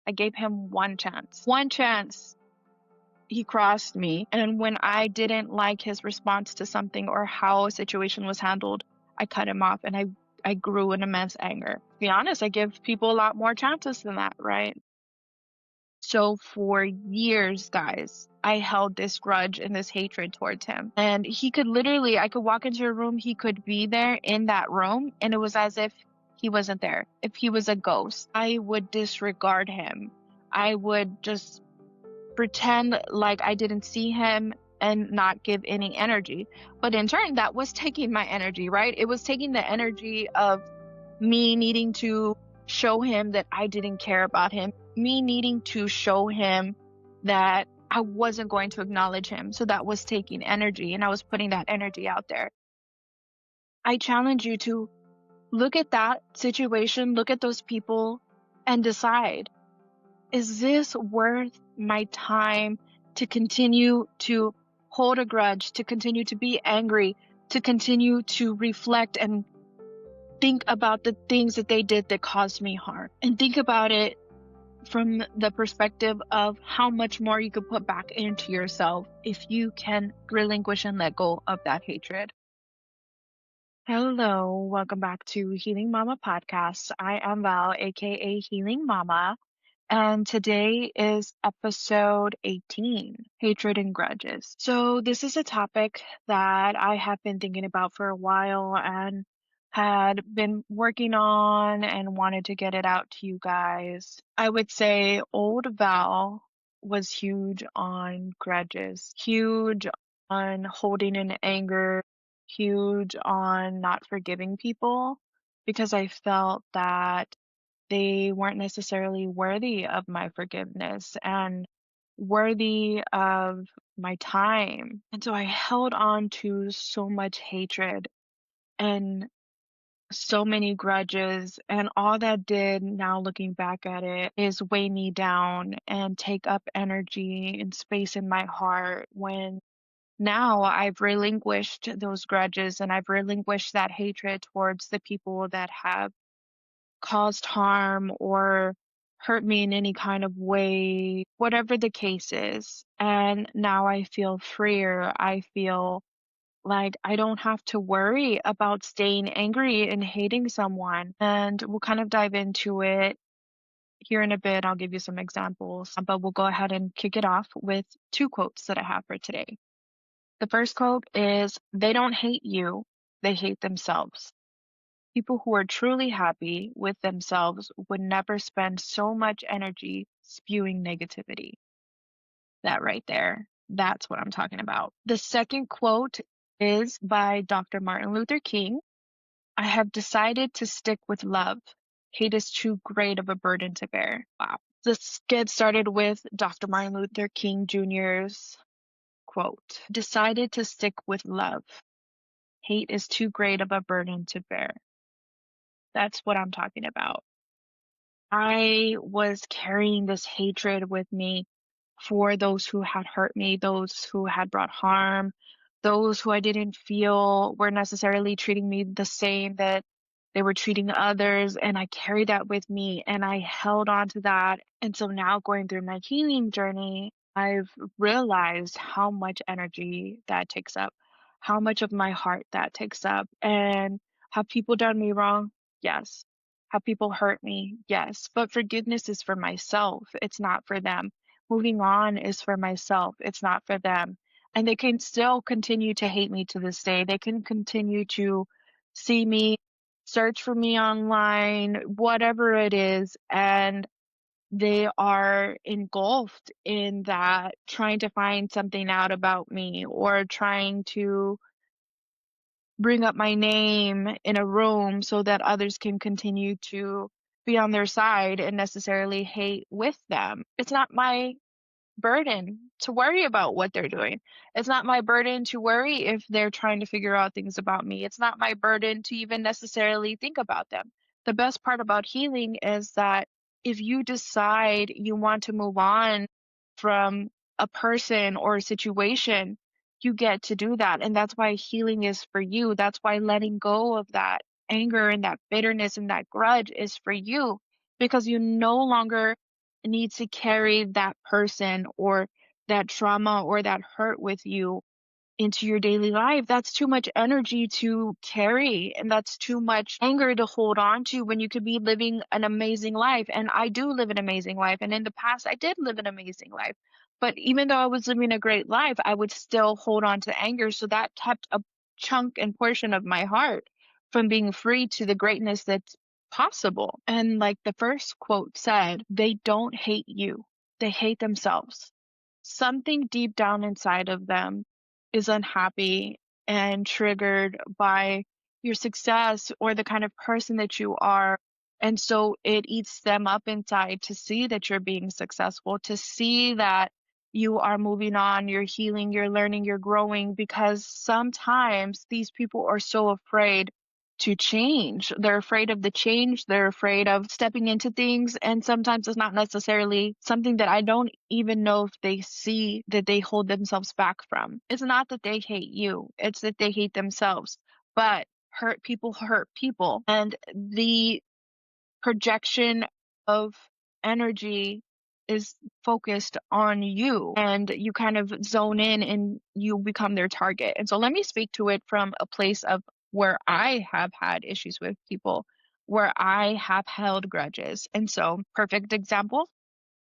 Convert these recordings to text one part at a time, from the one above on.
I gave him one chance. One chance. He crossed me. And when I didn't like his response to something or how a situation was handled, I cut him off and I grew in immense anger. To be honest, I give people a lot more chances than that, right? So for years, guys, I held this grudge and this hatred towards him. And he could literally, I could walk into a room, he could be there in that room, and it was as if he wasn't there. If he was a ghost, I would disregard him. I would just pretend like I didn't see him and not give any energy. But in turn, that was taking my energy, right? It was taking the energy of me needing to show him that I didn't care about him, me needing to show him that I wasn't going to acknowledge him. So that was taking energy, and I was putting that energy out there. I challenge you to look at that situation, look at those people, and decide, is this worth my time to continue to hold a grudge, to continue to be angry, to continue to reflect and think about the things that they did that caused me harm? And think about it from the perspective of how much more you could put back into yourself if you can relinquish and let go of that hatred. Hello, welcome back to Healing Mama Podcast. I am Val, aka Healing Mama. And today is episode 18, Hatred and Grudges. So this is a topic that I have been thinking about for a while and had been working on and wanted to get it out to you guys. I would say old Val was huge on grudges, huge on holding in anger, huge on not forgiving people because I felt that they weren't necessarily worthy of my forgiveness and worthy of my time. And so I held on to so much hatred and so many grudges. And all that did, now looking back at it, is weigh me down and take up energy and space in my heart when now I've relinquished those grudges and I've relinquished that hatred towards the people that have caused harm or hurt me in any kind of way, whatever the case is. And now I feel freer. I feel like I don't have to worry about staying angry and hating someone. And we'll kind of dive into it here in a bit. I'll give you some examples, but we'll go ahead and kick it off with two quotes that I have for today. The first quote is, "They don't hate you, they hate themselves." People who are truly happy with themselves would never spend so much energy spewing negativity. That right there, that's what I'm talking about. The second quote is by Dr. Martin Luther King. "I have decided to stick with love. Hate is too great of a burden to bear." Wow. Let's get started with Dr. Martin Luther King Jr.'s quote. "Decided to stick with love. Hate is too great of a burden to bear." That's what I'm talking about. I was carrying this hatred with me for those who had hurt me, those who had brought harm, those who I didn't feel were necessarily treating me the same that they were treating others. And I carried that with me and I held on to that. And so now going through my healing journey, I've realized how much energy that takes up, how much of my heart that takes up. And have people done me wrong? Yes. Have people hurt me? Yes. But forgiveness is for myself. It's not for them. Moving on is for myself. It's not for them. And they can still continue to hate me to this day. They can continue to see me, search for me online, whatever it is, and they are engulfed in that, trying to find something out about me or trying to bring up my name in a room so that others can continue to be on their side and necessarily hate with them. It's not my burden to worry about what they're doing. It's not my burden to worry if they're trying to figure out things about me. It's not my burden to even necessarily think about them. The best part about healing is that if you decide you want to move on from a person or a situation, you get to do that. And that's why healing is for you. That's why letting go of that anger and that bitterness and that grudge is for you, because you no longer need to carry that person or that trauma or that hurt with you into your daily life. That's too much energy to carry, and that's too much anger to hold on to when you could be living an amazing life. And I do live an amazing life. And in the past, I did live an amazing life. But even though I was living a great life, I would still hold on to anger. So that kept a chunk and portion of my heart from being free to the greatness that's possible. And like the first quote said, they don't hate you, they hate themselves. Something deep down inside of them is unhappy and triggered by your success or the kind of person that you are. And so it eats them up inside to see that you're being successful, to see that you are moving on, you're healing, you're learning, you're growing, because sometimes these people are so afraid to change. They're afraid of the change. They're afraid of stepping into things. And sometimes it's not necessarily something that I don't even know if they see that they hold themselves back from. It's not that they hate you, it's that they hate themselves. But hurt people. And the projection of energy is focused on you, and you kind of zone in and you become their target. And so let me speak to it from a place of where I have had issues with people, where I have held grudges. And so, perfect example,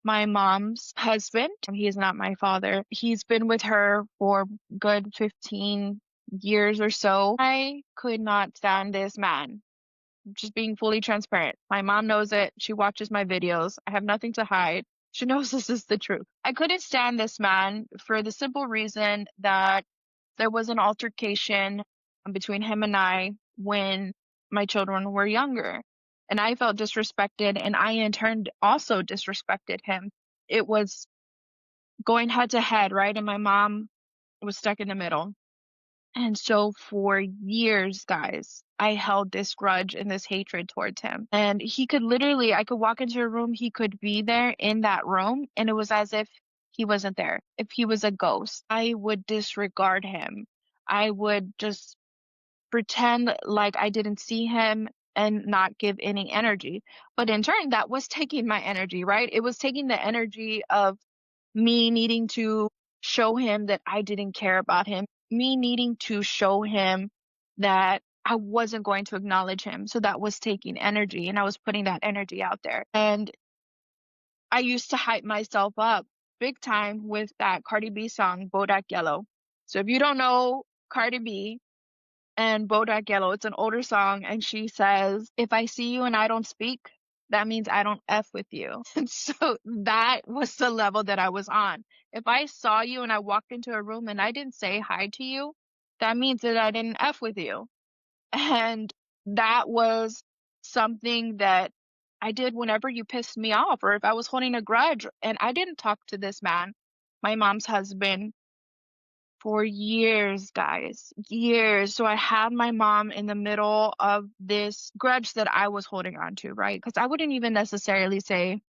my mom's husband, he is not my father. He's been with her for good 15 years or so. I could not stand this man, just being fully transparent. My mom knows it. She watches my videos. I have nothing to hide. She knows this is the truth. I couldn't stand this man for the simple reason that there was an altercation between him and I when my children were younger. And I felt disrespected, and I in turn also disrespected him. It was going head to head, right? And my mom was stuck in the middle. And so for years, guys, I held this grudge and this hatred towards him. And he could literally, I could walk into a room, he could be there in that room, and it was as if he wasn't there. If he was a ghost, I would disregard him. I would just pretend like I didn't see him and not give any energy. But in turn, that was taking my energy, right? It was taking the energy of me needing to show him that I didn't care about him, me needing to show him that I wasn't going to acknowledge him. So that was taking energy, and I was putting that energy out there. And I used to hype myself up big time with that Cardi B song, Bodak Yellow. So if you don't know Cardi B and Bodak Yellow, it's an older song, and she says, "If I see you and I don't speak, that means I don't F with you." And so that was the level that I was on. If I saw you and I walked into a room and I didn't say hi to you, that means that I didn't F with you. And that was something that I did whenever you pissed me off, or if I was holding a grudge. And I didn't talk to this man, my mom's husband, for years, guys, years. So I had my mom in the middle of this grudge that I was holding on to, right? Because I wouldn't even necessarily say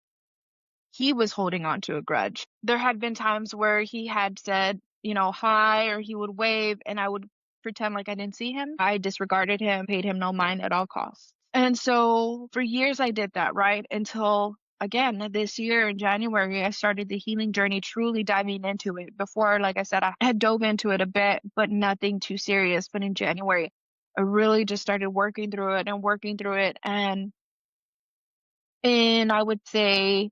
he was holding on to a grudge. There had been times where he had said, hi, or he would wave, and I would pretend like I didn't see him. I disregarded him, paid him no mind at all costs. And so for years I did that, right? Until again, this year in January, I started the healing journey, truly diving into it. Before, like I said, I had dove into it a bit, but nothing too serious. But in January, I really just started working through it and working through it. And in, I would say,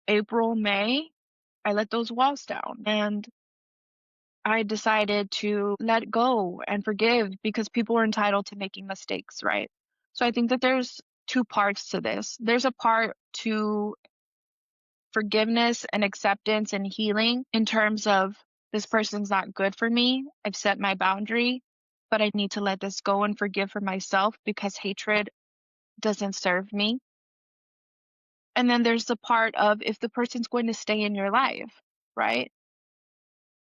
April, May, I let those walls down, and I decided to let go and forgive, because people are entitled to making mistakes, right? So I think that there's two parts to this. There's a part to forgiveness and acceptance and healing in terms of, this person's not good for me. I've set my boundary, but I need to let this go and forgive for myself, because hatred doesn't serve me. And then there's the part of, if the person's going to stay in your life, right?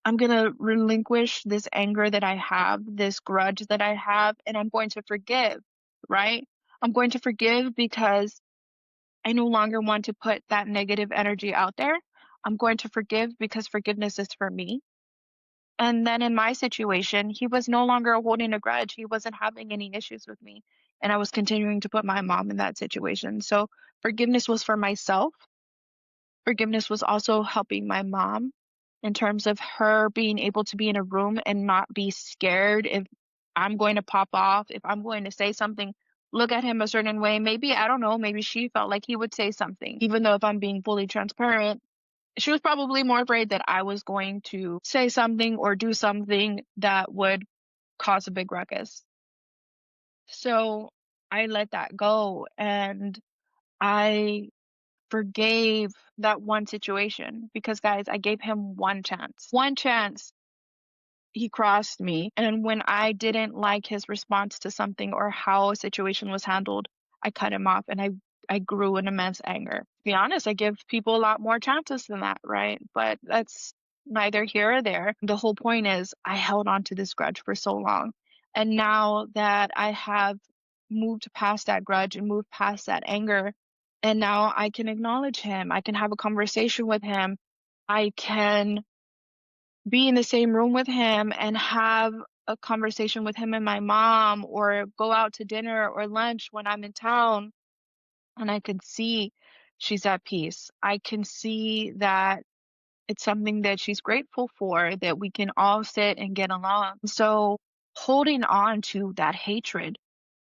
I'm going to relinquish this anger that I have, this grudge that I have, and I'm going to forgive, right? I'm going to forgive because I no longer want to put that negative energy out there. I'm going to forgive because forgiveness is for me. And then in my situation, he was no longer holding a grudge. He wasn't having any issues with me. And I was continuing to put my mom in that situation. So forgiveness was for myself. Forgiveness was also helping my mom in terms of her being able to be in a room and not be scared if I'm going to pop off, if I'm going to say something, look at him a certain way. Maybe, I don't know, maybe she felt like he would say something. Even though if I'm being fully transparent, she was probably more afraid that I was going to say something or do something that would cause a big ruckus. So I let that go and I forgave that one situation because, guys, I gave him one chance. One chance. He crossed me. And when I didn't like his response to something or how a situation was handled, I cut him off and I grew in immense anger. To be honest, I give people a lot more chances than that, right? But that's neither here or there. The whole point is I held on to this grudge for so long. And now that I have moved past that grudge and moved past that anger, and now I can acknowledge him, I can have a conversation with him, I can be in the same room with him and have a conversation with him and my mom or go out to dinner or lunch when I'm in town, and I can see she's at peace. I can see that it's something that she's grateful for, that we can all sit and get along. So holding on to that hatred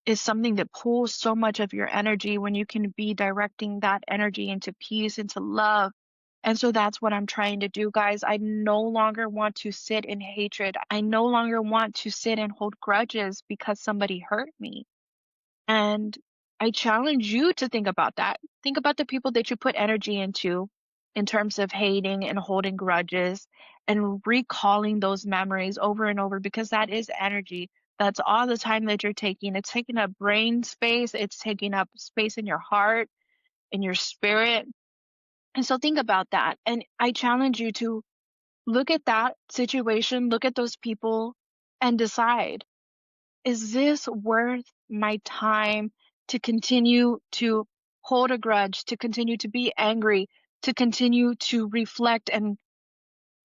is something that pulls so much of your energy when you can be directing that energy into peace, into love. And so that's what I'm trying to do, guys. I no longer want to sit in hatred. I no longer want to sit and hold grudges because somebody hurt me. And I challenge you to think about that. Think about the people that you put energy into in terms of hating and holding grudges and recalling those memories over and over because that is energy. That's all the time that you're taking. It's taking up brain space, it's taking up space in your heart, in your spirit. And so think about that. And I challenge you to look at that situation, look at those people, and decide, is this worth my time to continue to hold a grudge, to continue to be angry, to continue to reflect and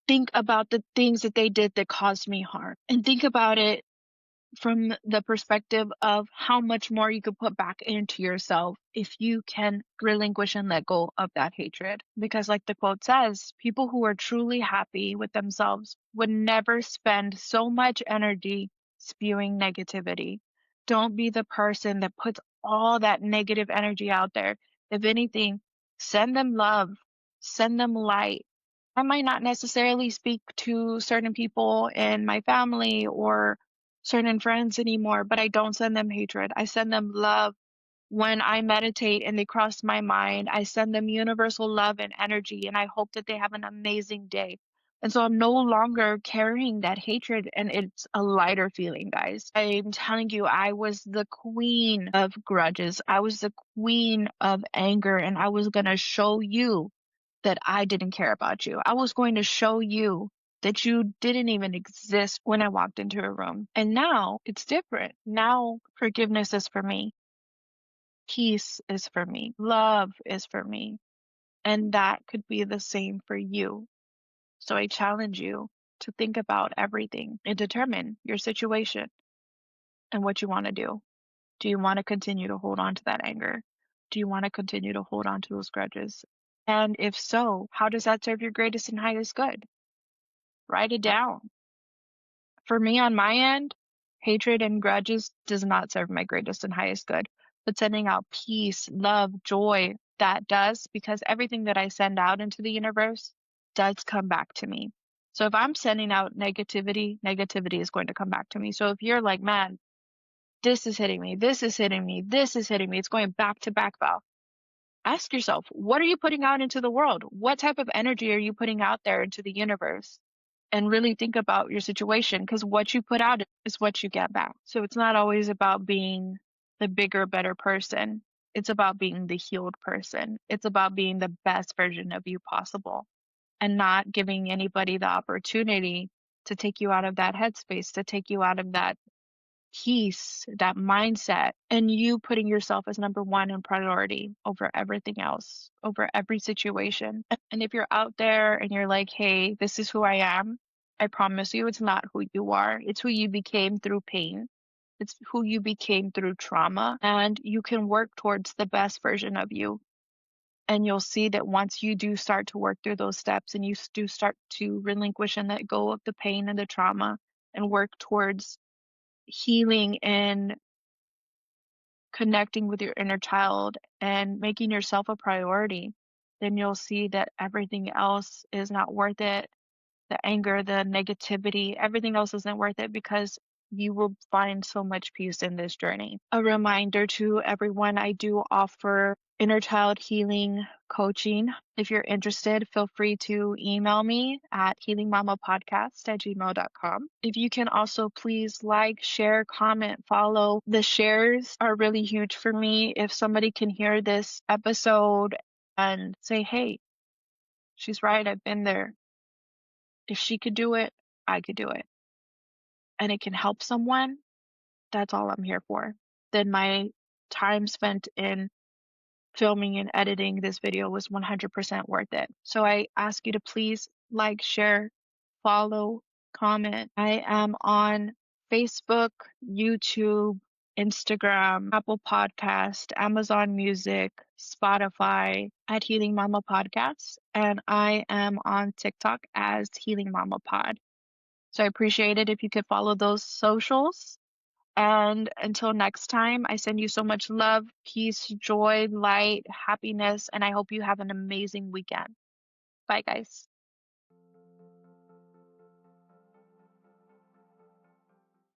think about the things that they did that caused me harm? And think about it from the perspective of how much more you could put back into yourself if you can relinquish and let go of that hatred. Because, like the quote says, people who are truly happy with themselves would never spend so much energy spewing negativity. Don't be the person that puts all that negative energy out there. If anything, send them love, send them light. I might not necessarily speak to certain people in my family or certain friends anymore, but I don't send them hatred. I send them love. When I meditate and they cross my mind, I send them universal love and energy, and I hope that they have an amazing day. And so I'm no longer carrying that hatred, and it's a lighter feeling, guys. I'm telling you, I was the queen of grudges. I was the queen of anger, and I was going to show you that I didn't care about you. I was going to show you that you didn't even exist when I walked into a room. And now it's different. Now forgiveness is for me. Peace is for me. Love is for me. And that could be the same for you. So I challenge you to think about everything and determine your situation and what you want to do. Do you want to continue to hold on to that anger? Do you want to continue to hold on to those grudges? And if so, how does that serve your greatest and highest good? Write it down. For me, on my end, hatred and grudges does not serve my greatest and highest good. But sending out peace, love, joy, that does, because everything that I send out into the universe does come back to me. So if I'm sending out negativity, negativity is going to come back to me. So if you're like, man, this is hitting me, this is hitting me, this is hitting me, it's going back to back, Val. Ask yourself, what are you putting out into the world? What type of energy are you putting out there into the universe? And really think about your situation, because what you put out is what you get back. So it's not always about being the bigger, better person. It's about being the healed person. It's about being the best version of you possible and not giving anybody the opportunity to take you out of that headspace, to take you out of that peace, that mindset, and you putting yourself as number one in priority over everything else, over every situation. And if you're out there and you're like, hey, this is who I am, I promise you it's not who you are. It's who you became through pain. It's who you became through trauma. And you can work towards the best version of you. And you'll see that once you do start to work through those steps and you do start to relinquish and let go of the pain and the trauma and work towards healing and connecting with your inner child and making yourself a priority, then you'll see that everything else is not worth it. The anger, the negativity, everything else isn't worth it because you will find so much peace in this journey. A reminder to everyone, I do offer inner child healing coaching. If you're interested, feel free to email me at healingmamapodcast@gmail.com. If you can also please like, share, comment, follow. The shares are really huge for me. If somebody can hear this episode and say, hey, she's right, I've been there. If she could do it, I could do it. And it can help someone, that's all I'm here for. Then my time spent in filming and editing this video was 100% worth it. So I ask you to please like, share, follow, comment. I am on Facebook, YouTube, Instagram, Apple Podcast, Amazon Music, Spotify at Healing Mama Podcast, and I am on TikTok as Healing Mama Pod. So I appreciate it if you could follow those socials. And until next time, I send you so much love, peace, joy, light, happiness, and I hope you have an amazing weekend. Bye, guys.